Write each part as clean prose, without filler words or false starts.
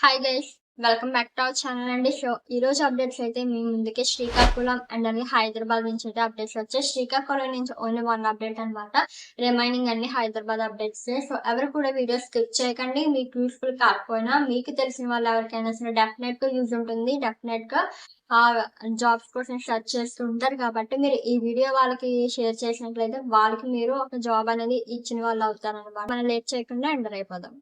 Hi guys, welcome back to our channel అండి. ఈ రోజు అప్డేట్స్ అయితే మీ ముందుకే శ్రీకాకుళం అండ్ అలాగే హైదరాబాద్ నుంచి అయితే అప్డేట్స్ వచ్చాయి. శ్రీకాకుళం నుంచి ఓన్లీ వన్ అప్డేట్ అనమాట. రిమైనింగ్ అన్ని హైదరాబాద్ అప్డేట్స్. సో ఎవరు కూడా వీడియో స్కిప్ చేయకండి. మీకు యూస్ఫుల్ కాకపోయినా మీకు తెలిసిన వాళ్ళు ఎవరికైనా సరే డెఫినెట్ గా యూజ్ ఉంటుంది. డెఫినెట్ గా ఆ జాబ్స్ కోసం సెర్చ్ చేస్తూ ఉంటారు కాబట్టి మీరు ఈ వీడియో వాళ్ళకి షేర్ చేసినట్లయితే వాళ్ళకి మీరు ఒక జాబ్ అనేది ఇచ్చిన వాళ్ళు అవుతారు అనమాట. మనం లేట్ చేయకుండా ఎంటర్ అయిపోదాం.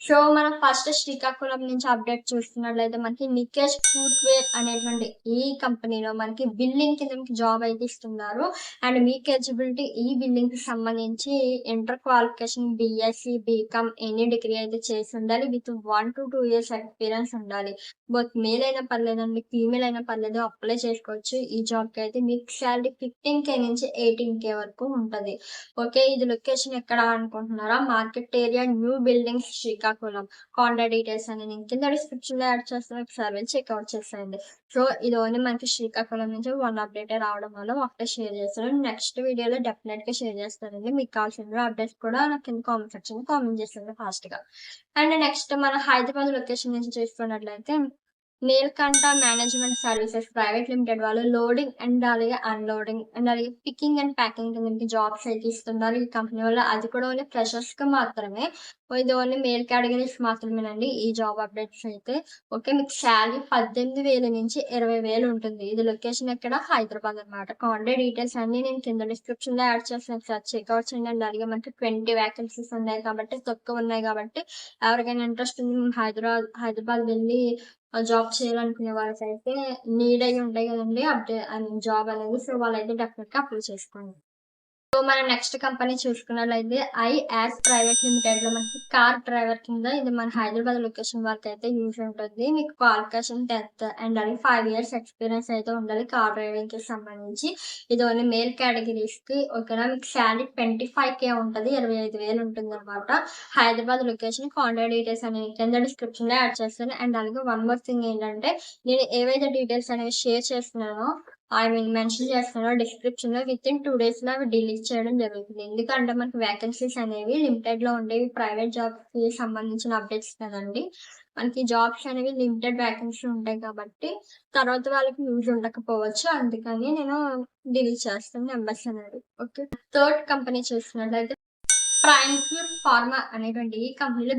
సో మనం ఫస్ట్ శ్రీకాకుళం నుంచి అప్డేట్ చూస్తున్నట్లయితే మనకి నికేష్ ఫుట్వేర్ అనేటువంటి ఈ కంపెనీలో మనకి బిల్డింగ్ కింద జాబ్ అయితే ఇస్తున్నారు. అండ్ మీకు ఎలిజిబిలిటీ ఈ బిల్డింగ్ కి సంబంధించి inter qualification BSc BCom any degree అయితే చేసి ఉండాలి. విత్ 1 to 2 years ఎక్స్పీరియన్స్ ఉండాలి. బట్ మేల్ అయినా పర్లేదండి, ఫీమేల్ అయినా పర్లేదు, అప్లై చేసుకోవచ్చు. ఈ జాబ్ కి అయితే మీకు శాలరీ 15K నుంచి 18K వరకు ఉంటది. ఓకే, ఇది లొకేషన్ ఎక్కడ అనుకుంటున్నారా? Market area, new buildings, Srikakulam. Contact details అని నేను కింద డిస్క్రిప్షన్ లో యాడ్ చేస్తాను, ఒకసారి వెళ్ళి చెక్అవుట్ చేసేయండి. సో ఇది ఓన్లీ మనకి శ్రీకాకుళం నుంచి వన్ అప్డేట్ రావడం వల్ల ఒకటే షేర్ చేస్తాను. నెక్స్ట్ వీడియోలో డెఫినెట్ గా షేర్ చేస్తానండి. మీకు కావాల్సిన అప్డేట్స్ కూడా నాకు కింద కామెంట్ సెక్షన్ కామెంట్ చేస్తాను ఫాస్ట్ గా. అండ్ నెక్స్ట్ మన హైదరాబాద్ లొకేషన్ నుంచి చూసుకున్నట్లయితే Neelakanta management services private limited వాళ్ళు లోడింగ్ అండ్ అలాగే అన్లోడింగ్ అండ్ అలాగే పికింగ్ అండ్ ప్యాకింగ్ కింద జాబ్స్ అయితే ఇస్తున్నారు ఈ కంపెనీ వల్ల. అది కూడా ఓన్లీ ఫ్రెషర్స్ కి మాత్రమే. ఇది ఓన్లీ మేల్ కేటగిరీస్ మాత్రమేనండి ఈ జాబ్ అప్డేట్స్ అయితే. ఓకే, మీకు శాలరీ 18,000 నుంచి 20,000 ఉంటుంది. ఇది లొకేషన్ ఎక్కడ? హైదరాబాద్ అనమాట. కాంటాక్ట్ డీటెయిల్స్ అన్ని నేను కింద డిస్క్రిప్షన్ లో యాడ్ చేస్తాను, ఒకసారి చెక్అవుట్ చేయండి. అండ్ అలాగే మనకి 20 వేకెన్సీస్ ఉన్నాయి కాబట్టి, తక్కువ ఉన్నాయి కాబట్టి ఎవరికైనా ఇంట్రెస్ట్ ఉంది హైదరాబాద్ వెళ్ళి జాబ్ చేయాలనుకునే వాళ్ళకైతే నీడ్ అయ్యి ఉంటాయి కదండి జాబ్ అనేది. సో వాళ్ళైతే డెఫినెట్ గా అప్లై చేసుకోండి. సో మన నెక్స్ట్ కంపెనీ చూసుకున్నట్లయితే ఐయాస్ ప్రైవేట్ లిమిటెడ్ లో మనకి కార్ డ్రైవర్ కింద ఇది మన హైదరాబాద్ లొకేషన్ వరకు అయితే యూజ్ ఉంటుంది. మీకు క్వాలిఫికేషన్ 10th అండ్ అలాగే 5 years ఎక్స్పీరియన్స్ అయితే ఉండాలి కార్ డ్రైవింగ్ కి సంబంధించి. ఇది ఓన్లీ మేల్ కేటగిరీస్ కి. ఓకేనా, మీకు శాలరీ 25K ఉంటుంది, 25,000 ఉంటుంది అనమాట. హైదరాబాద్ లొకేషన్ కాంటాక్ట్ డీటెయిల్స్ అనేవి కింద డిస్క్రిప్షన్ లో యాడ్ చేస్తాను. అండ్ అలాగే వన్ మోర్ థింగ్ ఏంటంటే, నేను ఏవైతే డీటెయిల్స్ అనేవి షేర్ చేస్తున్నానో మెన్షన్ చేస్తున్నానో డిస్క్రిప్షన్ లో విత్ ఇన్ 2 days లో అవి డిలీట్ చేయడం జరుగుతుంది. ఎందుకంటే మనకి వేకెన్సీస్ అనేవి లిమిటెడ్ లో ఉండేవి. ప్రైవేట్ జాబ్ కి సంబంధించిన అప్డేట్స్ కదండి. మనకి జాబ్స్ అనేవి లిమిటెడ్ వేకెన్సీ ఉంటాయి కాబట్టి తర్వాత వాళ్ళకి యూజ్ ఉండకపోవచ్చు. అందుకని నేను డిలీట్ చేస్తాను నెంబర్స్ అనేది. ఓకే, థర్డ్ కంపెనీ చూస్తున్నట్లయితే ప్రైమ్ ప్యూర్ ఫార్మా అనేటువంటి ఈ కంపెనీలో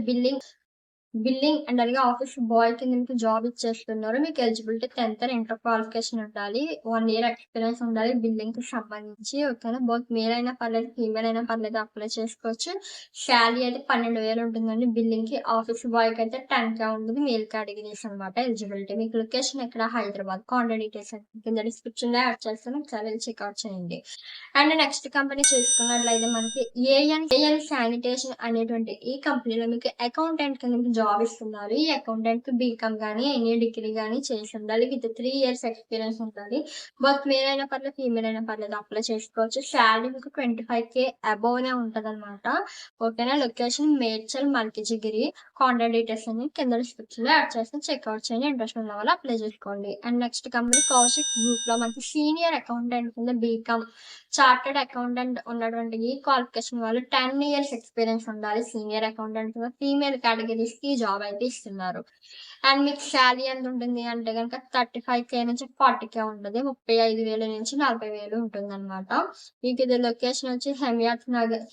బిల్లింగ్ అండ్ అలాగే ఆఫీస్ బాయ్ కింద మీకు జాబ్ ఇచ్చేస్తున్నారు. మీకు ఎలిజిబిలిటీ 10th ఇంటర్ క్వాలిఫికేషన్ ఉండాలి, 1 year ఎక్స్పీరియన్స్ ఉండాలి బిల్డింగ్ కి సంబంధించి. ఓకేనా, బోత్ మేల్ అయినా పర్లేదు, ఫీమేల్ అయినా పర్లేదు, అప్లై చేసుకోవచ్చు. శాలరీ అయితే 12,000 ఉంటుందండి బిల్డింగ్ కి. ఆఫీస్ బాయ్ కి అయితే 10K ఉంటుంది. మేల్ కేటగిరీస్ అనమాట ఎలిజిబిలిటీ. మీకు లొకేషన్ ఎక్కడ? హైదరాబాద్. కాంటాక్ట్ డీటెయిల్స్ కింద డిస్క్రిప్షన్ లో యాడ్ చేస్తాను, ఒకసారి చెక్అవుట్ చేయండి. అండ్ నెక్స్ట్ కంపెనీ చూసుకున్నట్లయితే మనకి ఏఎన్ శానిటేషన్ అనేటువంటి ఈ కంపెనీలో మీకు అకౌంటెంట్ కింద మీకు జాబ్ ఇస్తున్నారు. ఈ అకౌంటెంట్ కి బీకామ్ గానీ ఎనీ డిగ్రీ గానీ చేసి ఉండాలి. విత్ 3 years ఎక్స్పీరియన్స్ ఉండాలి. బట్ మేల్ అయినా పర్లేదు, ఫీమేల్ అయినా పర్లేదు, అప్లై చేసుకోవచ్చు. శాలరీ మీకు 25K అబోవ్ నే ఉంటది అనమాట. ఓకేనా, లొకేషన్ మేడ్చల్ మల్కిజిగిరి. కాంటాక్ట్ డీటెయిల్స్ అని కింద డిస్క్రిప్షన్ లో యాడ్ చేస్తే చెక్అవుట్ చేయండి. ఇంట్రెస్ట్ ఉన్న వాళ్ళు అప్లై చేసుకోండి. And next company Kaushik group లో మనకి సీనియర్ అకౌంటెంట్ కింద బీకామ్ చార్టెడ్ అకౌంటెంట్ ఉన్నటువంటి ఈ క్వాలిఫికేషన్ వాళ్ళు 10 years ఎక్స్పీరియన్స్ ఉండాలి. సీనియర్ అకౌంటెంట్ ఫీమేల్ కేటగిరీస్ కి జాబ్ అయితే ఇస్తున్నారు. అండ్ మీకు శాలరీ ఎంత ఉంటుంది అంటే కనుక 35K నుంచి 40K ఉంటుంది. 35,000 నుంచి 40,000 ఉంటుంది అనమాట. మీకు ఇది లొకేషన్ వచ్చి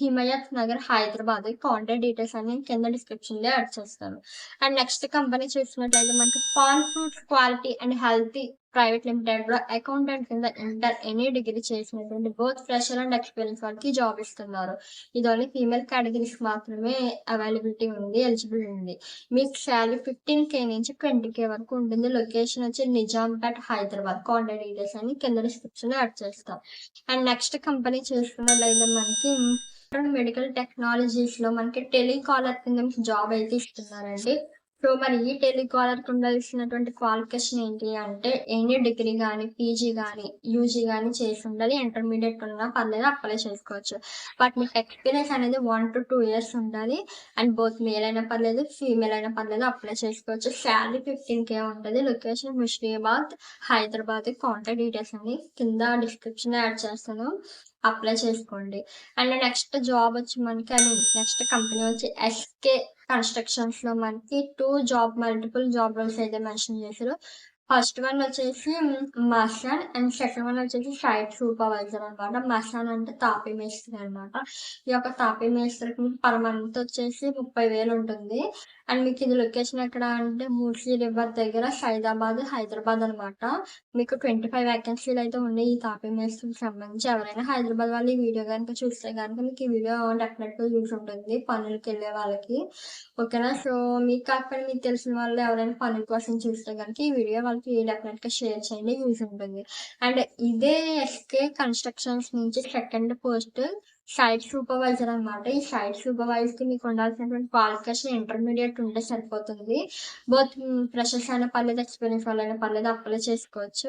హిమయత్ నగర్ హైదరాబాద్. కాంటాక్ట్ డీటెయిల్స్ అన్ని కింద డిస్క్రిప్షన్ లో యాడ్ చేస్తాను. అండ్ నెక్స్ట్ కంపెనీ చూసినట్లయితే మనకి farm fruits quality and healthy private limited లో అకౌంటెంట్ కింద ఇంటర్ ఎనీ డిగ్రీ చేసినటువంటి బోత్ ఫ్రెషర్ అండ్ ఎక్స్పీరియన్స్ వాళ్ళకి జాబ్ ఇస్తున్నారు. ఇది ఓన్లీ ఫీమేల్ కేటగిరీస్ మాత్రమే అవైలబిలిటీ ఉంది, ఎలిజిబుల్ ఉంది. మీకు శాలరీ 15K నుంచి 20K వరకు ఉంటుంది. లొకేషన్ వచ్చి నిజాంపేట్ హైదరాబాద్. కాంటాక్ట్ డీటెయిల్స్ అని కింద డిస్క్రిప్షన్ లో యాడ్ చేస్తాం. అండ్ నెక్స్ట్ కంపెనీ చూసుకున్నట్లయితే మనకి మెడికల్ టెక్నాలజీస్ లో మనకి టెలికాలర్ కింద జాబ్ అయితే ఇస్తున్నారండి. సో మరి ఈ టెలికాలర్ కి ఉండాల్సినటువంటి క్వాలిఫికేషన్ ఏంటి అంటే ఎనీ డిగ్రీ కానీ పీజీ కానీ యూజీ కానీ చేసి ఉండాలి. ఇంటర్మీడియట్ ఉన్నా పర్లేదు, అప్లై చేసుకోవచ్చు. బట్ మీకు ఎక్స్పీరియన్స్ అనేది 1 to 2 years ఉండాలి. అండ్ బోత్ మేల్ అయినా పర్లేదు, ఫీమేల్ అయినా పర్లేదు, అప్లై చేసుకోవచ్చు. శాలరీ 15K ఉంటుంది. Location Musheerabad Hyderabad. Contact details అని కింద డిస్క్రిప్షన్ యాడ్ చేస్తాను. అప్లై చేసుకోండి. అండ్ నెక్స్ట్ జాబ్ వచ్చి మనకి నెక్స్ట్ కంపెనీ వచ్చి ఎస్‌కే కన్‌స్ట్రక్షన్స్‌లో మనకి మల్టిపుల్ జాబ్ రోల్స్ అయితే మెన్షన్ చేశారు. ఫస్ట్ వన్ వచ్చేసి మసాన్ అండ్ సెకండ్ వన్ వచ్చేసి సైట్ సూపర్వైజర్ అనమాట. మసాన్ అంటే తాపీ మేస్త్రి అనమాట. ఈ యొక్క తాపీ మేస్త్రికి మీకు పర్ మంత్ వచ్చేసి 30,000 ఉంటుంది. అండ్ మీకు ఇది లొకేషన్ ఎక్కడ అంటే మూసీ రివర్ దగ్గర సైదాబాద్, హైదరాబాద్ అనమాట. మీకు 25 వేకెన్సీలు అయితే ఉన్నాయి ఈ తాపీ మేస్త్రికి సంబంధించి. ఎవరైనా హైదరాబాద్ వాళ్ళు ఈ వీడియో గనుక చూస్తే గనుక మీకు ఈ వీడియో డెఫినెట్‌గా యూజ్ ఉంటుంది పనులకెళ్ళే వాళ్ళకి. ఓకేనా. సో, మీకు కాకపోయినా మీకు తెలిసిన వాళ్ళు ఎవరైనా పనుల కోసం చూస్తే గనుక ఈ వీడియో వాళ్ళకి డెఫినెట్‌గా షేర్ చేయండి. యూజ్ ఉంటుంది. అండ్ ఇదే ఎస్‌కే కన్‌స్ట్రక్షన్స్ నుంచి సెకండ్ పోస్ట్ సైట్ సూపర్వైజర్ అనమాట. ఈ సైట్ సూపర్వైజర్‌కి మీకు ఉండాల్సినటువంటి క్వాలిఫికేషన్ ఇంటర్మీడియేట్ ఉంటే సరిపోతుంది. బోత్ ఫ్రెషర్స్ అయినా పర్లేదు, ఎక్స్‌పీరియన్స్ వాళ్ళైనా పర్లేదు అప్లై చేసుకోవచ్చు.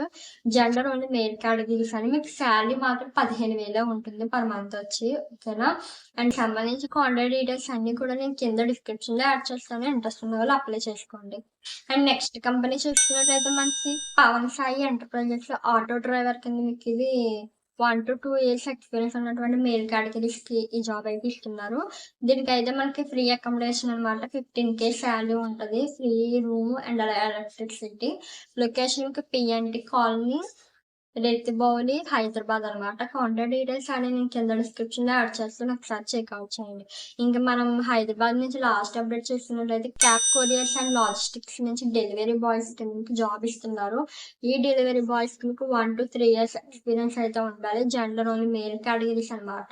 జెండర్ ఓన్లీ మేల్ కేటగిరీస్ అని మీకు శాలరీ మాత్రం 15,000 ఉంటుంది పర్ మంత్ వచ్చి. ఓకేనా. అండ్ సంబంధించి కాంటాక్ట్ డీటెయిల్స్ అన్నీ కూడా నేను కింద డిస్క్రిప్షన్‌లో యాడ్ చేస్తాను. ఇంట్రెస్ట్ ఉన్న వాళ్ళు అప్లై చేసుకోండి. అండ్ నెక్స్ట్ కంపెనీ చూసుకున్నట్టయితే మనకి పవన్ సాయి ఎంటర్ప్రైజెస్‌లో ఆటో డ్రైవర్ కింద మీకు ఇది 1-2 ఇయర్స్ ఎక్స్‌పీరియన్స్ ఉన్నటువంటి మేల్ కేటగిరీస్‌కి ఈ జాబ్ అయితే ఇస్తున్నారు. దీనికైతే మనకి ఫ్రీ అకామిడేషన్ అనమాట. 15,000 శాలరీ ఉంటది. Free room and electricity. లొకేషన్‌కి పిఎన్‌టి కాలనీ, రెత్తిబౌలి, హైదరాబాద్ అనమాట. కాంటాక్ట్ డీటెయిల్స్ అని నేను కింద డిస్క్రిప్షన్‌లో యాడ్ చేస్తాను. ఒకసారి చెక్‌ఔట్ చేయండి. ఇంక మనం హైదరాబాద్ నుంచి లాస్ట్ అప్డేట్ చూస్తున్నట్లయితే క్యాబ్ కొరియర్స్ అండ్ లాజిస్టిక్స్ నుంచి డెలివరీ బాయ్స్ కిందకి జాబ్ ఇస్తున్నారు. ఈ డెలివరీ బాయ్స్‌కి మీకు 1-3 ఇయర్స్ ఎక్స్‌పీరియన్స్ అయితే ఉండాలి. జెండర్ ఓన్లీ మేల్ కేటగిరీస్ అనమాట.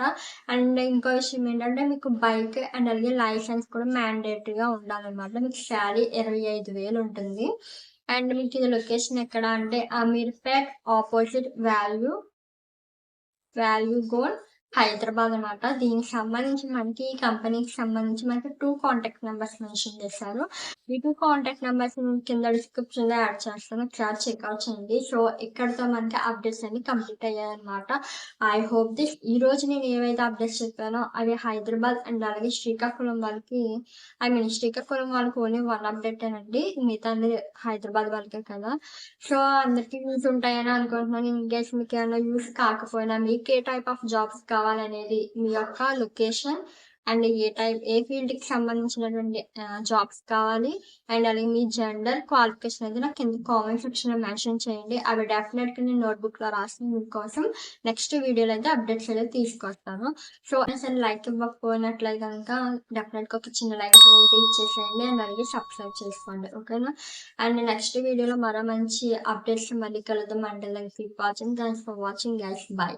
అండ్ ఇంకో విషయం ఏంటంటే మీకు బైక్ అండ్ అలాగే లైసెన్స్ కూడా మ్యాండేటరీగా ఉండాలనమాట. మీకు శాలరీ 25,000 ఉంటుంది. అండ్ మీకు ఇది లొకేషన్ ఎక్కడ అంటే Ameerpet opposite value gold Hyderabad అనమాట. దీనికి సంబంధించి మనకి ఈ కంపెనీకి సంబంధించి మనకి 2 కాంటాక్ట్ నెంబర్స్ మెన్షన్ చేశారు. ఈ 2 కాంటాక్ట్ నెంబర్స్ కింద డిస్క్రిప్షన్‌లో యాడ్ చేస్తాను. ఒకసారి చెక్‌ఔట్ చేయండి. సో, ఇక్కడితో మనకి అప్డేట్స్ అన్నీ కంప్లీట్ అయ్యాయన్నమాట. ఐ హోప్ దిస్ ఈరోజు నేను ఏవైతే అప్డేట్స్ చెప్పానో అవి హైదరాబాద్ అండ్ అలాగే శ్రీకాకుళం వాళ్ళకి శ్రీకాకుళం వాళ్ళకి ఓన్లీ 1 అప్డేటేనండి. మిగతాది హైదరాబాద్ వాళ్ళకే కదా! సో, అందరికి యూజ్ ఉంటాయని అనుకుంటున్నాను. ఇన్‌కేస్ మీకేమైనా యూజ్ కాకపోయినా మీకు ఏ టైప్ ఆఫ్ జాబ్స్ కావాలనేది మీ యొక్క లొకేషన్ అండ్ ఏ ఫీల్డ్‌కి సంబంధించినటువంటి జాబ్స్ కావాలి అండ్ అలాగే మీ జెండర్, క్వాలిఫికేషన్ అనేది నాకు కింద కామెంట్ సెక్షన్‌లో మెన్షన్ చేయండి. అవి డెఫినెట్‌గా నేను నోట్‌బుక్‌లో రాసి మీకోసం నెక్స్ట్ వీడియోలో అయితే అప్డేట్స్ అయితే తీసుకొస్తాను. సో, అసలు లైక్ ఇవ్వకపోయినట్లయితే గనుక డెఫినెట్‌గా ఒక చిన్న లైక్ అయితే ఇచ్చేసేయండి అండ్ అలాగే సబ్స్క్రైబ్ చేసుకోండి. ఓకేనా. అండ్ నెక్స్ట్ వీడియోలో మరో మంచి అప్డేట్స్ మళ్ళీ కలుద్దాం. Until then keep watching. Thanks for watching guys. By.